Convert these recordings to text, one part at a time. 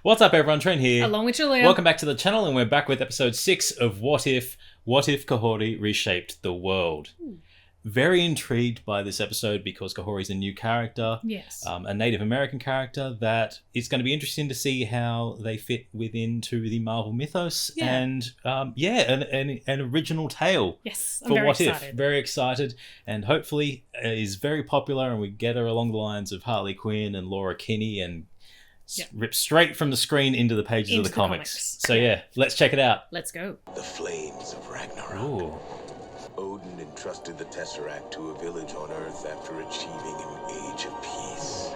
What's up, everyone? Trent here. Along with Julia. Welcome back to the channel, and we're back with episode 6 of What If Kahhori Reshaped the World. Ooh. Very intrigued by this episode because Kahhori's a new character. Yes. A Native American character that it's going to be interesting to see how they fit into the Marvel mythos. Yeah. And an original tale. Yes, I'm for very What excited. If. Very excited, and hopefully is very popular, and we get her along the lines of Harley Quinn and Laura Kinney and rip straight from the screen into the pages of the comics. So let's check it out. Let's go. The flames of Ragnarok. Ooh. Odin entrusted the Tesseract to a village on Earth after achieving an age of peace.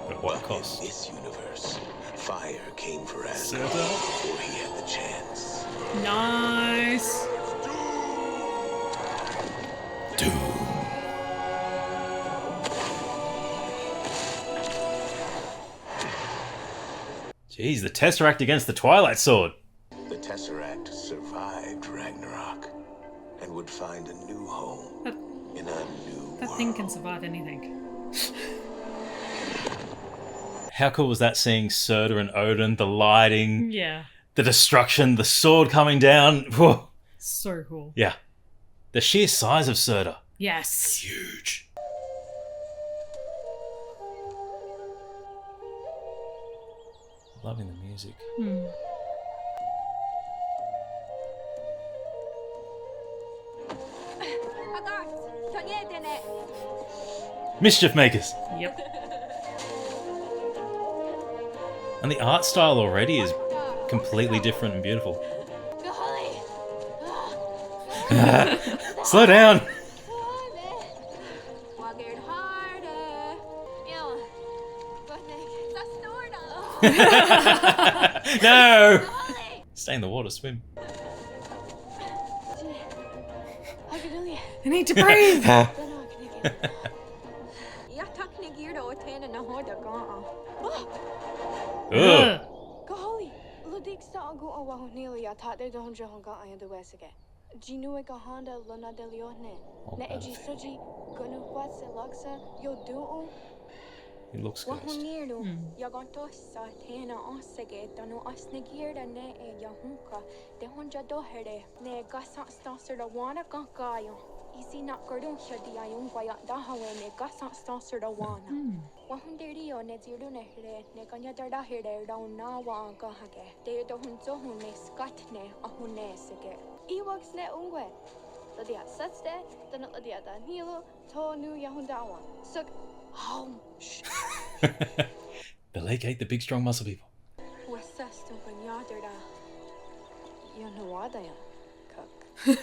At what But cost? in this universe, fire came for Asgard Surtur? before he had the chance. Nice. Doom. Jeez, the Tesseract against the Twilight Sword. The Tesseract survived Ragnarok and would find a new home in a new That world. thing can survive anything. How cool was that, seeing Surtur and Odin, the lighting, Yeah. the destruction, the sword coming down. Whoa. So cool. Yeah. The sheer size of Surtur. Yes. Huge. Loving the music. Mischief Makers. Yep. And the art style already is completely different and beautiful. Slow down. No. Stay in the water, swim. I need to breathe. Ugh. Kahhori, ludik sa agu awahunili ya tate don johonga ayanda wesige. Jinu eka honda lona delione. Ne eji soji gonu kwatse laksa yo duo. He looks cursed. Wahuniru yagonto sa tena osege danu asnigirda ne e yahunka de honja dohere ne gasa stasser da wana kankayo. Isi na kardun shadi ayun kwaya dahawe ne gasa stasser da wana. Wahundirio ne ziru ne here ne kanya darda here down na wa kahage. De do hunzo hune skat ne ahune sege. Ewoks ne ungwe. Ladia satste dan ladia da nilo to nu yahundawa. Suk home. The lake ate the big strong muscle people. Wasasto banyaderda. Yanawada ya. Kuk.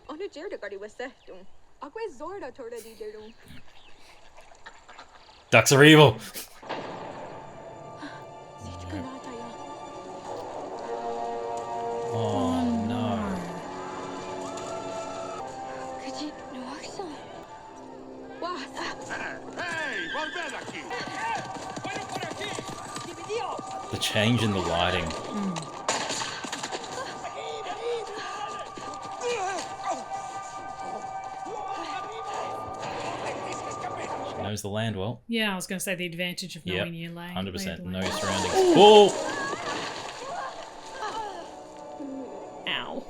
Onu jerda gari wasestum. Akwe zorda torda di derdum. Ducks are evil. Sitkanata ya. Oh no. Kaji nuaksa. Wasa. The change in the lighting. She knows the land well. Yeah, I was going to say the advantage of knowing your lane. 100%. lay Know of the your land. surroundings. Oh! Ow.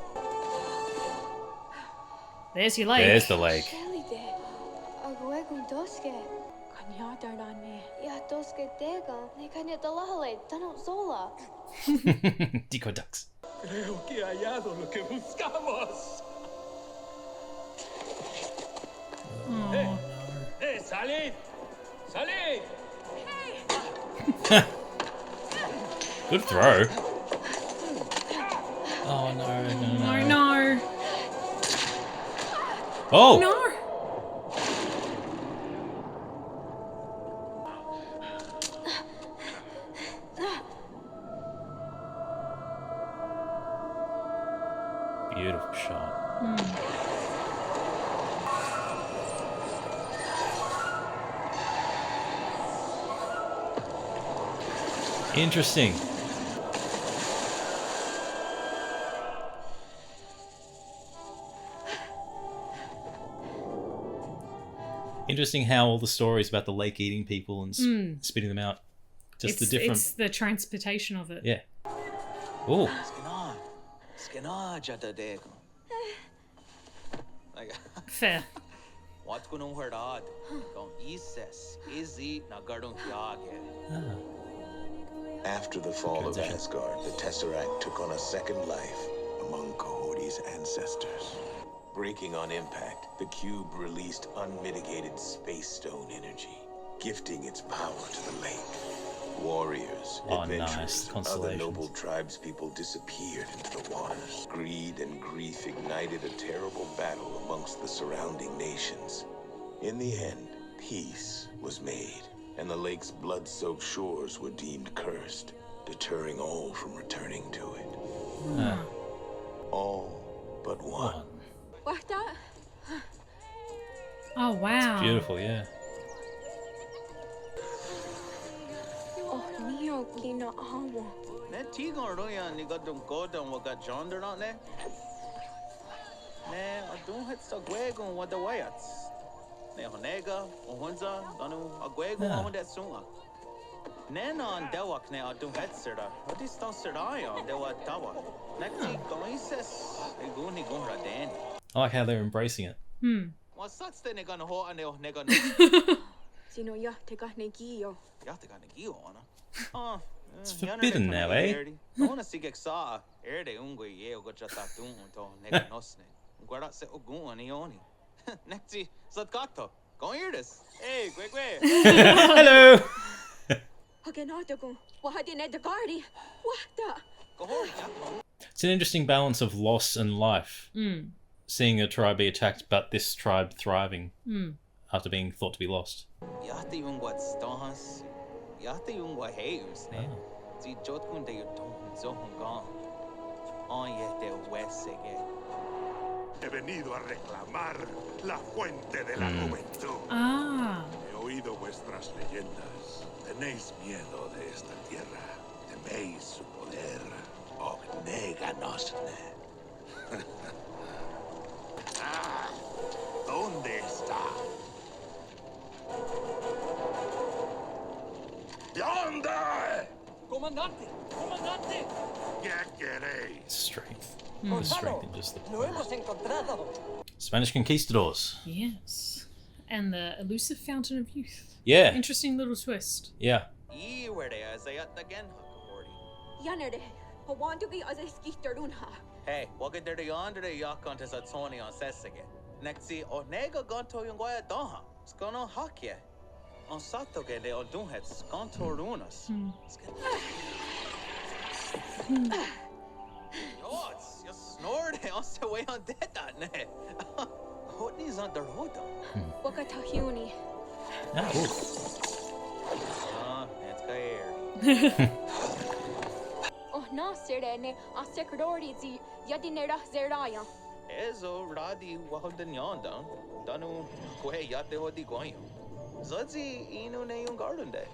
There's your lake. There's the lake. Shelly de. Agwegu doske. Kanyaderda ne. Ya doske dega. Ne kanya dalahale. Dano zola. Decoy ducks. Creo que he hallado lo que buscamos. ¡Eh, salid! ¡Salid! Good throw. Oh no, no, no. Oh no. Oh! No. Beautiful shot. Interesting. Interesting how all the stories about the lake eating people and spitting them out Just the different. It's the transportation of it. Yeah. Oh. Fair. After the fall of Asgard, the Tesseract took on a second life among Kahhori's ancestors. Breaking on impact, the cube released unmitigated space stone energy, gifting its power to the lake. Warriors, adventurers, other noble tribespeople disappeared into the waters. Greed and grief ignited a terrible battle amongst the surrounding nations. In the end, peace was made, and the lake's blood-soaked shores were deemed cursed, deterring all from returning to it. All but one. What's that? Oh, wow. It's beautiful, yeah. Oh, Neo Kina Awa. Ne tigon roya ni gadum godam wa got jonder on ne. Ne adun het sta gwegon wa the wayats. Ne honega ohunza danu agwegon on that sunga. Ne non dewak ne adun het serda. What is stan serdaya dewa dawa. Nekti goises eguni gonra dan. I like how they're embracing it. What sucks the nega no ho ane nega no. Sino ya te got negio. Ya te got negio ona. Oh. It's forbidden now, eh? Ona sigek sa erde ungwe ye go chata tun to nega nosne. Guarda se ogun ani oni. Nekti zatkato. Go hear this. Hey, gwe. Hello. Hagenatago. Wahadine de Gardi. What the? It's an interesting balance of loss and life. Seeing a tribe be attacked, but this tribe thriving after being thought to be lost. Yati ungwa stahas. Yati ungwa heus ne. Zi jotkun de yoton zohungan. On ye de wesege. He venido a reclamar la fuente de la juventud. Ah. He oído vuestras leyendas. Tenéis miedo de esta tierra. Teméis su poder. Ognéganosne. ¿Dónde está? ¿Dónde? Comandante. ¿Qué queréis? Strength. The strength in just the Lo hemos encontrado. Spanish conquistadors. Yes. And the elusive fountain of youth. Yeah. Interesting little twist. Yeah. E where they as ayat again Kahhori. Yanere. Hawandugi as a skitterunha. Hey, what get there the yonder the yak contest at Sony on Sessige. Next see Onega gonto yung goya daha. Skono hakye. On sato ge de odunhet skonto runas. Yo, it's just snored on the way on dead that ne. What is on the road? Wakatahuni. It's Kahhori. Oh, no, Sirene. A secretary zi Yadinera Zeraya. Ezo radi wahodan yondan. Danu kwe yate hodi goyo. Zodzi inu ne yung garden day.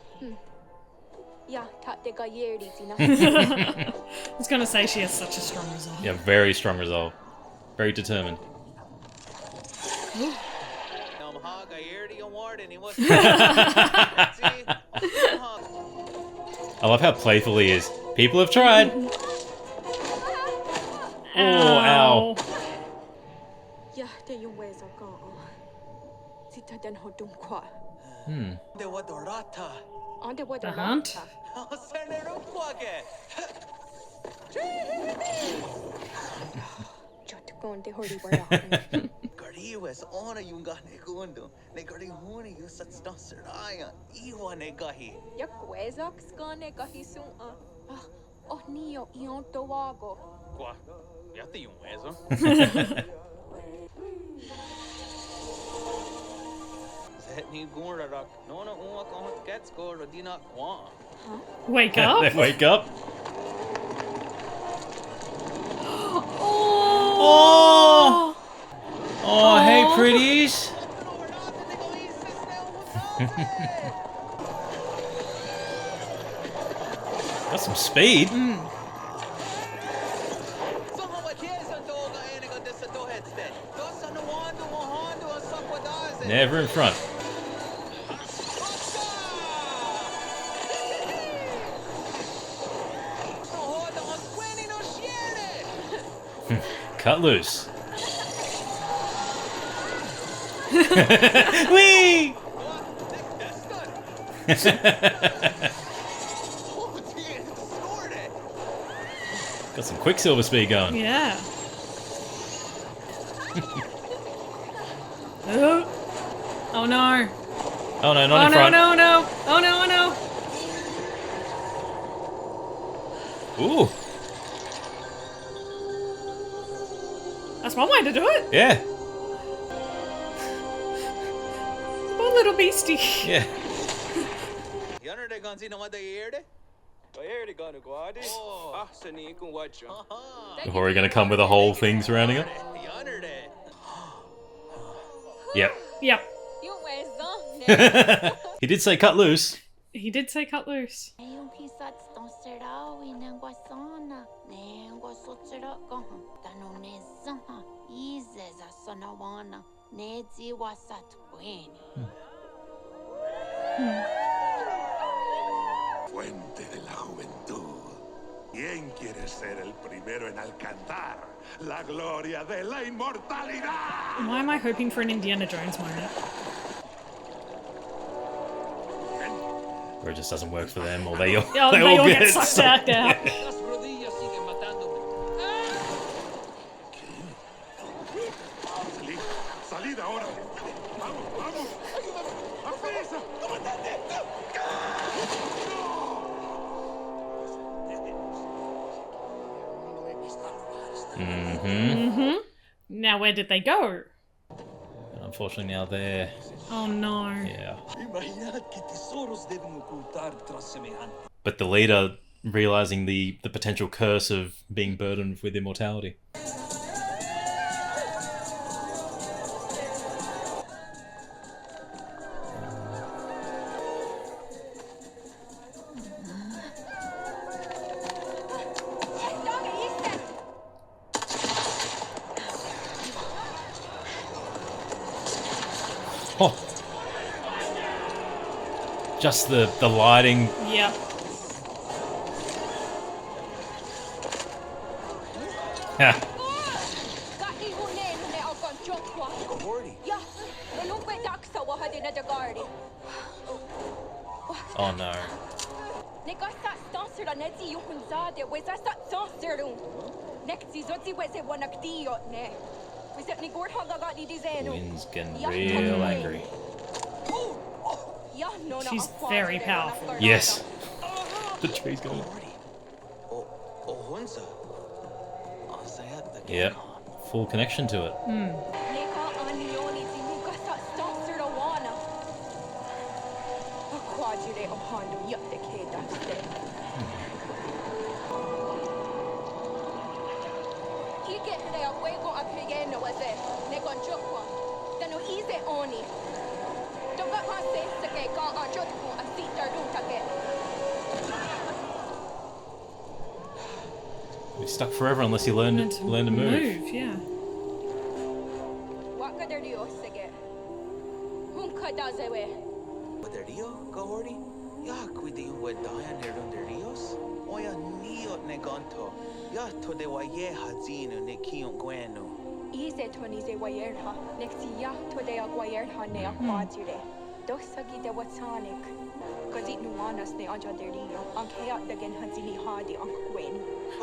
Ya, tate gayeri zina. I was going to say she has such a strong resolve. Yeah, very strong resolve. Very determined. I love how playful he is. People have tried. Oh, ow. Ya, te yung weza ka. Sita den hodum kwa. De wadorata. Ande what The hunt? Jotgon de hori wara. Gari was on a yunga negundo. Negari huni you such stasseraya. Iwa negahi. Ya kwezak skane kahisun. Oh, neo ion towago. Qua. Yati yung wezo. Zet ni gura rak. No unwa kahot gets go or dina kwa. Wake up. They wake up. Oh. Oh, hey, pretties. Got some speed. Never in front. Cut loose. Whee! Got some Quicksilver speed going. Yeah. Oh. Oh no. Oh no, not Oh in no, front. no, no. Oh no, oh no. Ooh. That's one way to do it. Yeah. Poor little beastie. Yeah. Yanner de ganzi no mada yerde? Oh. Kahhori gonna come with a whole thing surrounding him? Yanner de. Yep. Yep. He did say cut loose. He did say cut loose. Fuente de la juventud. ¿Quién quiere ser el primero en alcanzar la gloria de la inmortalidad? Why am I hoping for an Indiana Jones moment? Or it just doesn't work for them, or they all, Yeah, they all get sucked out. Salid ahora. Vamos, vamos. ¡Aprisa! Now where did they go? And unfortunately now they're... Oh no. Yeah. But the leader realizing the potential curse of being burdened with immortality. Oh. Just the lighting. Yep. Ha. Oh no. Wynn's getting real angry. She's very powerful. Yes. The tree's going. Yep. Full connection to it. He's stuck forever unless you learn to move. Yeah. Rio, Kahhori? Ya cuidi wedayan de Rios? Oya niot neganto. Ya to de waye hazinu ne kion gueno. Ise toni ze wayerha, nexi ya to de aguayerha ne aquadire. Dosagi de watanic. Gazit nuanas ne ajaderio, ankeat de gen hazini hadi anquen.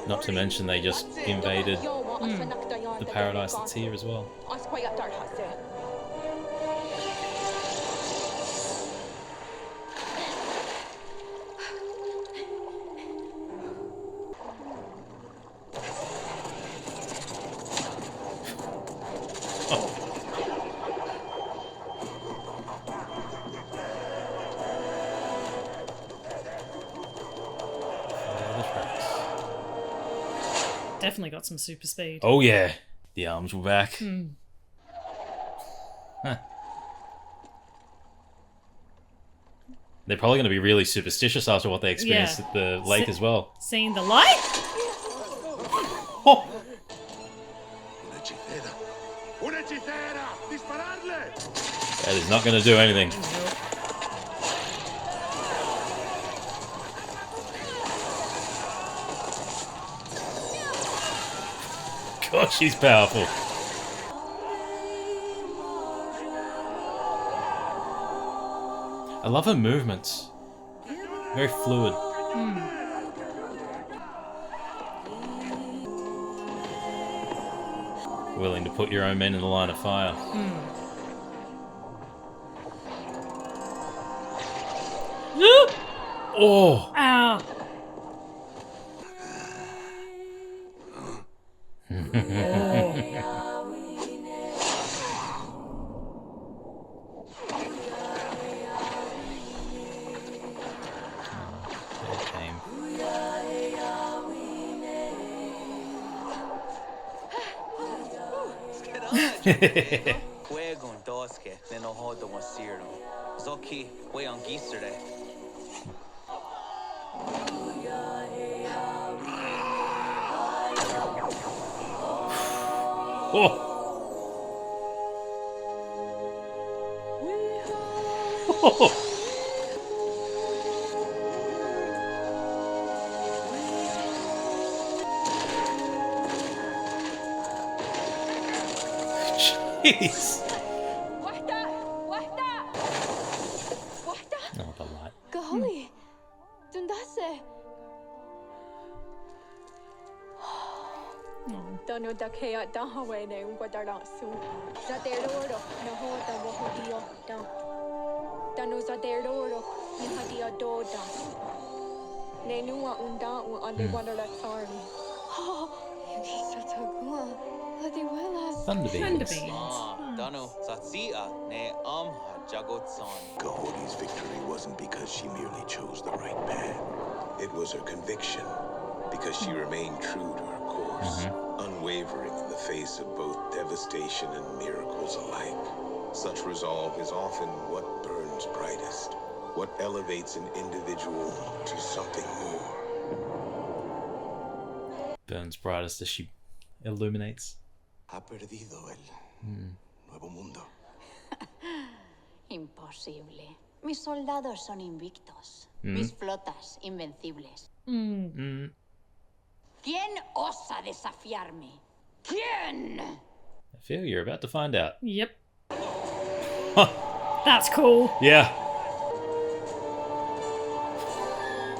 Not to mention they just invaded the paradise that's here as well. Definitely got some super speed. Oh yeah, the arms were back. Huh. They're probably going to be really superstitious after what they experienced at the lake as well. Seeing the light? Oh. ¡Una hechicera! ¡Dispararle! That is not going to do anything. Oh, she's powerful. I love her movements. Very fluid. Willing to put your own men in the line of fire. Oh! Ow. Juego doske, neno hodo wasiro. Zoki, we on giserde. Oh! Jeez! Wahda! Wahda! Wahda! Oh, the light. Kahhori! Dundase! Tanu dakea dahawene ungwadarasu. Zaderoro nahoda wahudio dam. Tanu zaderoro nihadia doda. Nenua unda u ande wadaratsari. Satagua. Adiwelas. Thunder beams. Dano satsia ne jagotson. Kahhori's victory wasn't because she merely chose the right path. It was her conviction, because she remained true to her course, unwavering in the face of both devastation and miracles alike. Such resolve is often what burns brightest, what elevates an individual to something more. Burns brightest as she illuminates. Ha perdido el nuevo mundo. Imposible. Mis soldados son invictos. Mis flotas invencibles. ¿Quién osa desafiarme? ¿Quién? I feel you're about to find out. Yep. That's cool. Yeah.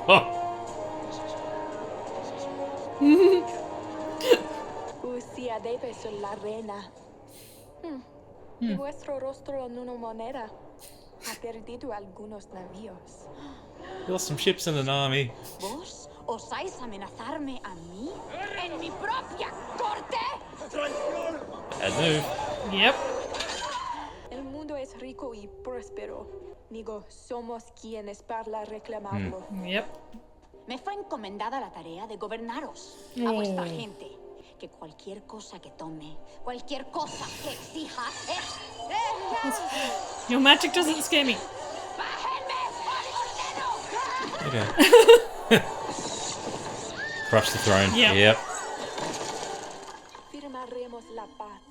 Oh. Usia debe ser la reina. Y vuestro rostro en una moneda ha perdido algunos navíos. You lost some ships and an army. ¿Vos osáis amenazarme a mí? ¿En mi propia corte? Bad move. Yep. El mundo es rico y próspero. Digo, somos quienes para reclamarlo. Yep. Me fue encomendada la tarea de gobernaros a vuestra gente. Que cualquier cosa que tome, cualquier cosa que exija es... Your magic doesn't scare me. Okay. Crush the throne. Yep. Firmaremos la paz,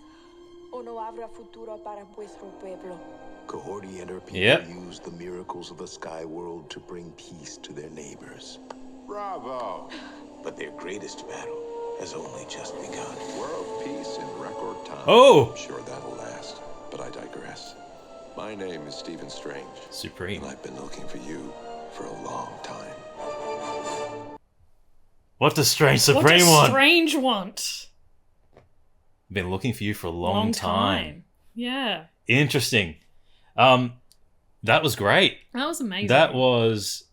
o no habrá futuro para vuestro pueblo. Kahhori and her people Yep. used the miracles of the sky world to bring peace to their neighbors. Bravo! But their greatest battle has only just begun. World peace in record time. Oh! I'm sure that'll last, but I digress. My name is Stephen Strange, Supreme. and I've been looking for you for a long time. What does Strange What Supreme does want? Strange want? Been looking for you for a long time. Yeah. Interesting. That was great. That was amazing. That was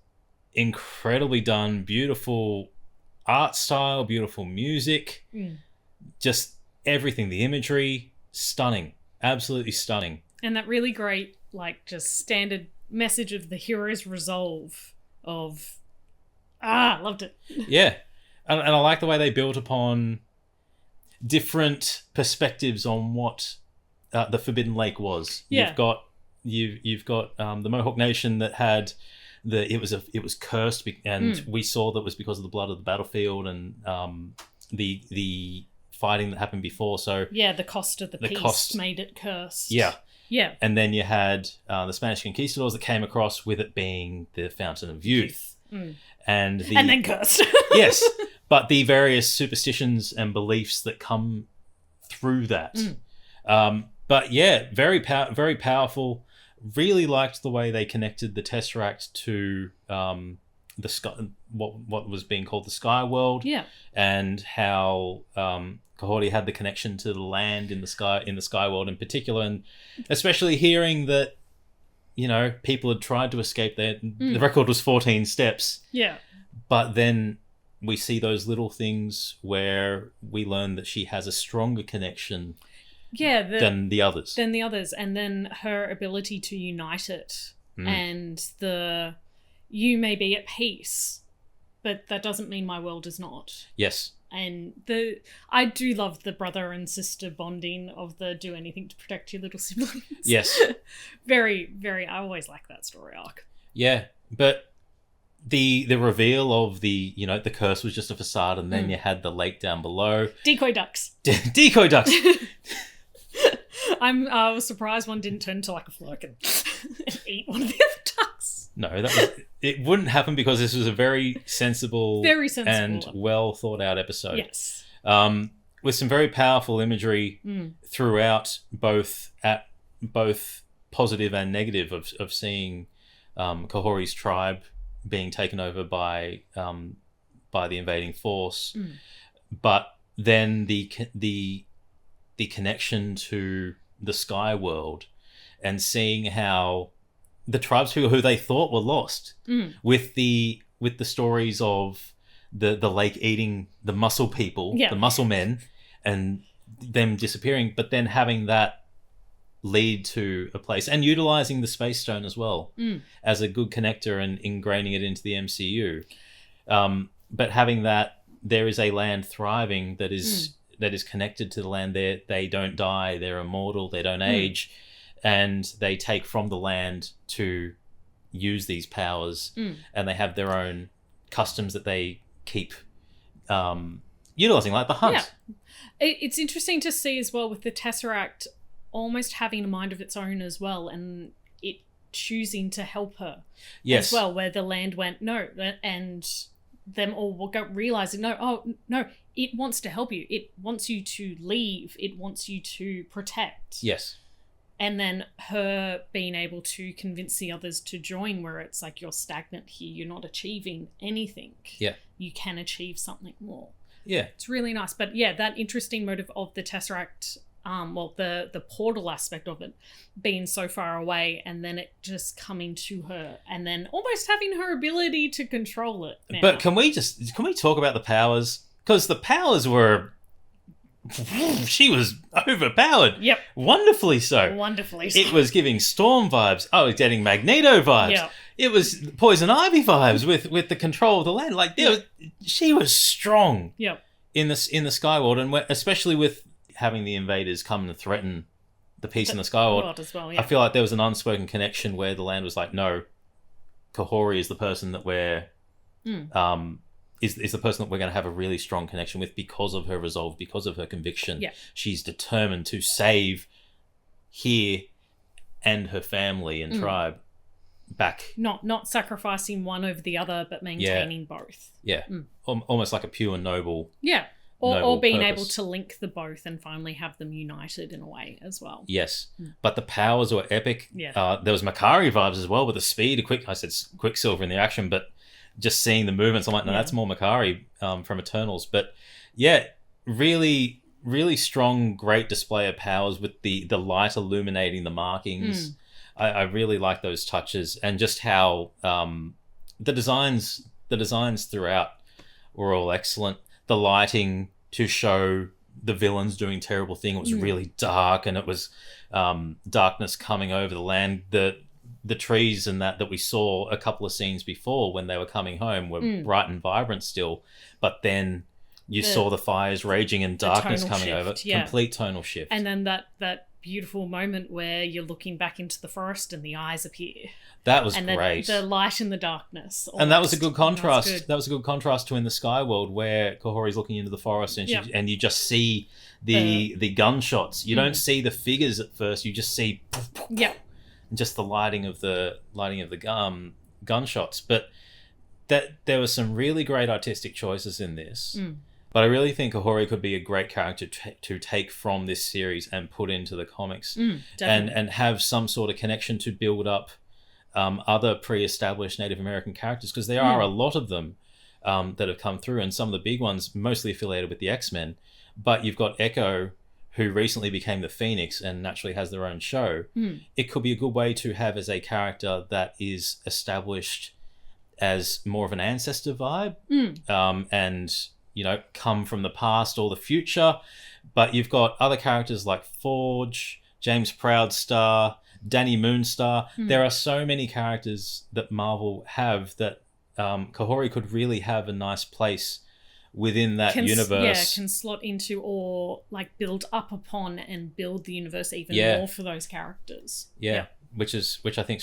incredibly done. Beautiful art style, beautiful music. Just everything. The imagery, stunning. Absolutely stunning. And that really great, like, just standard message of the hero's resolve of... loved it. Yeah. And I like the way they built upon different perspectives on what the Forbidden Lake was. Yeah. You've got the Mohawk Nation that had it was cursed, and we saw that was because of the blood of the battlefield and the fighting that happened before. So Yeah, the cost of the peace made it cursed. Yeah. Yeah. And then you had the Spanish conquistadors that came across with it being the Fountain of Youth. And And then cursed. Yes, but the various superstitions and beliefs that come through that. But yeah, very powerful. Really liked the way they connected the Tesseract to the sky, what was being called the Sky World. Yeah. And how Kahhori had the connection to the land in the Sky World in particular, and especially hearing that, you know, people had tried to escape there. The record was 14 steps. Yeah. But then we see those little things where we learn that she has a stronger connection than the others. And then her ability to unite it. And you may be at peace, but that doesn't mean my world is not. Yes. And I do love the brother and sister bonding of the do anything to protect your little siblings. Yes. Very, very, I always like that story arc. Yeah, but the reveal of the curse was just a facade, and then you had the lake down below. Decoy ducks. Decoy ducks. I was surprised one didn't turn into like a flurk and eat one of the other ducks. No, it wouldn't happen because this was a very sensible and well thought out episode. Yes. With some very powerful imagery throughout, both positive and negative, of seeing Kahhori's tribe being taken over by the invading force, but then the connection to the Sky World, and seeing how the tribes who they thought were lost, with the stories of the lake eating the mussel people, the mussel men, and them disappearing, but then having that lead to a place, and utilizing the space stone as well as a good connector and ingraining it into the MCU, but having that there is a land thriving that is connected to the land. They don't die, they're immortal, they don't age, and they take from the land to use these powers, and they have their own customs that they keep utilizing, like the hunt. Yeah. It's interesting to see as well with the Tesseract almost having a mind of its own as well, and it choosing to help her as well, where the land went no, and them all realizing no, it wants to help you, it wants you to leave, it wants you to protect. Yes. And then her being able to convince the others to join, where it's like, you're stagnant here, you're not achieving anything. Yeah. You can achieve something more. Yeah. It's really nice. But yeah, that interesting motive of the Tesseract, the portal aspect of it being so far away, and then it just coming to her, and then almost having her ability to control it now. But can we talk about the powers? Because the powers were... she was overpowered. Yep. Wonderfully so. Wonderfully so. It was giving Storm vibes. I was getting Magneto vibes. Yep. It was Poison Ivy vibes with the control of the land. Like, she was strong. Yep. In the Sky World, and especially with having the invaders come and threaten the peace in the Sky World as well, yeah. I feel like there was an unspoken connection where the land was like, no, Kahhori is the person that we're is the person that we're going to have a really strong connection with, because of her resolve, because of her conviction. Yeah. She's determined to save here and her family and tribe back. Not sacrificing one over the other, but maintaining both. Yeah. Almost like a pure noble. Yeah. Or being purpose. able to link the both and finally have them united in a way as well. Yes. But the powers were epic. Yeah. There was Makari vibes as well, with the speed. I said Quicksilver in the action, but just seeing the movements, I'm like, no, that's more Makari from Eternals. But yeah, really, really strong, great display of powers with the light illuminating the markings. I really like those touches, and just how the designs throughout were all excellent. The lighting to show the villains doing terrible things, it was really dark, and it was darkness coming over the land. The trees and that we saw a couple of scenes before when they were coming home were bright and vibrant still, but then you saw the fires raging and darkness coming over. Complete tonal shift. And then that beautiful moment where you're looking back into the forest and the eyes appear. That was great. The light in the darkness. And that was a good contrast. That was a good contrast to in the Sky World, where Kahhori's looking into the forest and and you just see the gunshots. You don't see the figures at first. You just see just the lighting of the gunshots. But that there were some really great artistic choices in this. But I really think Kahhori could be a great character to take from this series and put into the comics, and have some sort of connection to build up other pre-established Native American characters, because there are a lot of them that have come through, and some of the big ones mostly affiliated with the X-Men. But you've got Echo, who recently became the Phoenix and naturally has their own show. It could be a good way to have as a character that is established as more of an ancestor vibe, and, you know, come from the past or the future. But you've got other characters like Forge, James Proudstar, Danny Moonstar. There are so many characters that Marvel have that Kahhori could really have a nice place within that universe. Can slot into, or like build up upon and build the universe even more for those characters. Which I think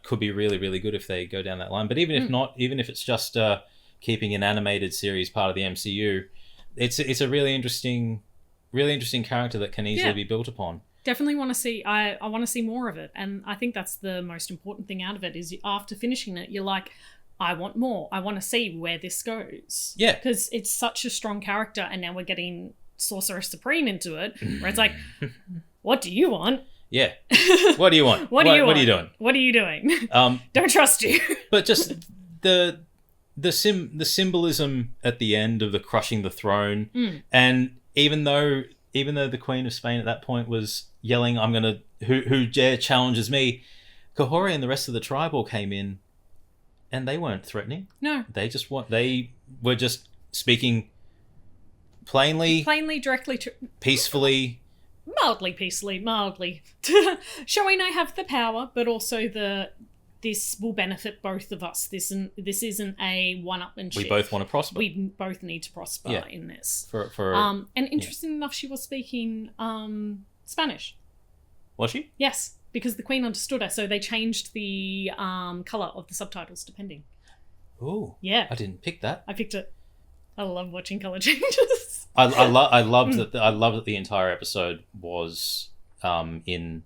could be really, really good if they go down that line. But even if not, even if it's just keeping an animated series part of the MCU, it's a really interesting character that can easily be built upon. Definitely want to see. I want to see more of it, and I think that's the most important thing out of it. Is after finishing it, you're like, I want more. I want to see where this goes. Yeah. Because it's such a strong character, and now we're getting Sorcerer Supreme into it, where it's like, what do you want? Yeah. What do you want? What are you doing? What are you doing? Don't trust you. But just the symbolism at the end of the crushing the throne, and even though the Queen of Spain at that point was yelling, who dare challenges me, Kahhori and the rest of the tribe all came in, and they weren't threatening. No. They were just speaking plainly, directly, peacefully. Mildly. Showing I have the power, but also this will benefit both of us. This isn't a one-upmanship. We both want to prosper. We both need to prosper in this. And interesting enough, she was speaking Spanish. Was she? Yes. Because the Queen understood her, so they changed the colour of the subtitles depending. Oh, yeah! I didn't pick that. I picked it. I love watching colour changes. I loved that. I loved that the entire episode was in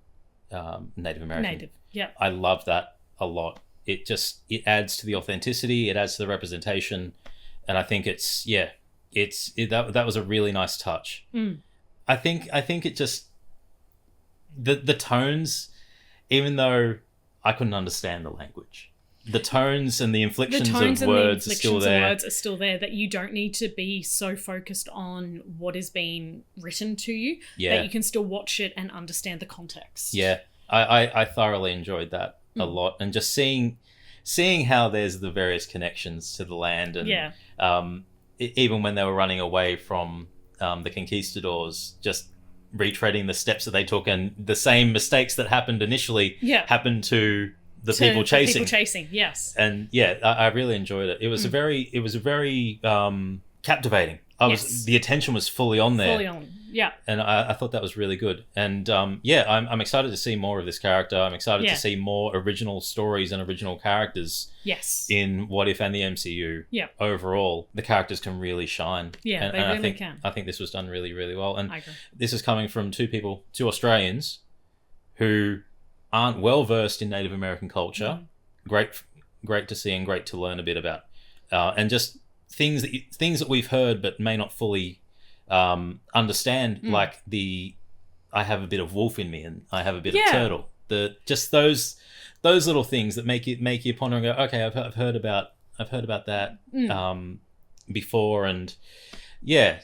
Native American. Yeah. I love that a lot. It adds to the authenticity. It adds to the representation, and I think that was a really nice touch. I think it just the tones. Even though I couldn't understand the language, the tones and the inflections of words are still there. That you don't need to be so focused on what is being written to you. Yeah. That you can still watch it and understand the context. Yeah, I thoroughly enjoyed that a lot, and just seeing how there's the various connections to the land, and even when they were running away from the conquistadors, just retreading the steps that they took, and the same mistakes that happened initially happened to the people chasing. Yes. And I really enjoyed it. It was a very captivating. The attention was fully on there. Fully on. Yeah. And I thought that was really good. And I'm excited to see more of this character. I'm excited to see more original stories and original characters. Yes. In What If and the MCU. Yeah. Overall, the characters can really shine. Yeah, and they really can. I think this was done really, really well. And I agree. This is coming from two Australians who aren't well versed in Native American culture. Great to see and great to learn a bit about. And just things that we've heard but may not fully understand, like I have a bit of wolf in me and I have a bit of turtle. Those little things that make you ponder and go, okay, I've heard about that before, and seeing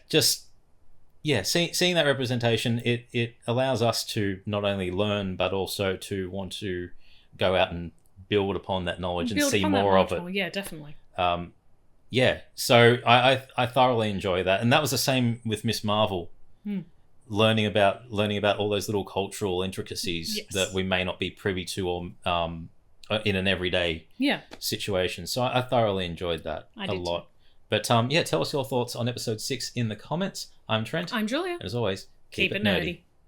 that representation, it allows us to not only learn but also to want to go out and build upon that knowledge and see more of it. Yeah, definitely. So I thoroughly enjoy that, and that was the same with Miss Marvel. Learning about all those little cultural intricacies that we may not be privy to or in an everyday situation. So I thoroughly enjoyed that a lot. Too. But tell us your thoughts on episode 6 in the comments. I'm Trent. I'm Julia. As always, keep it nerdy.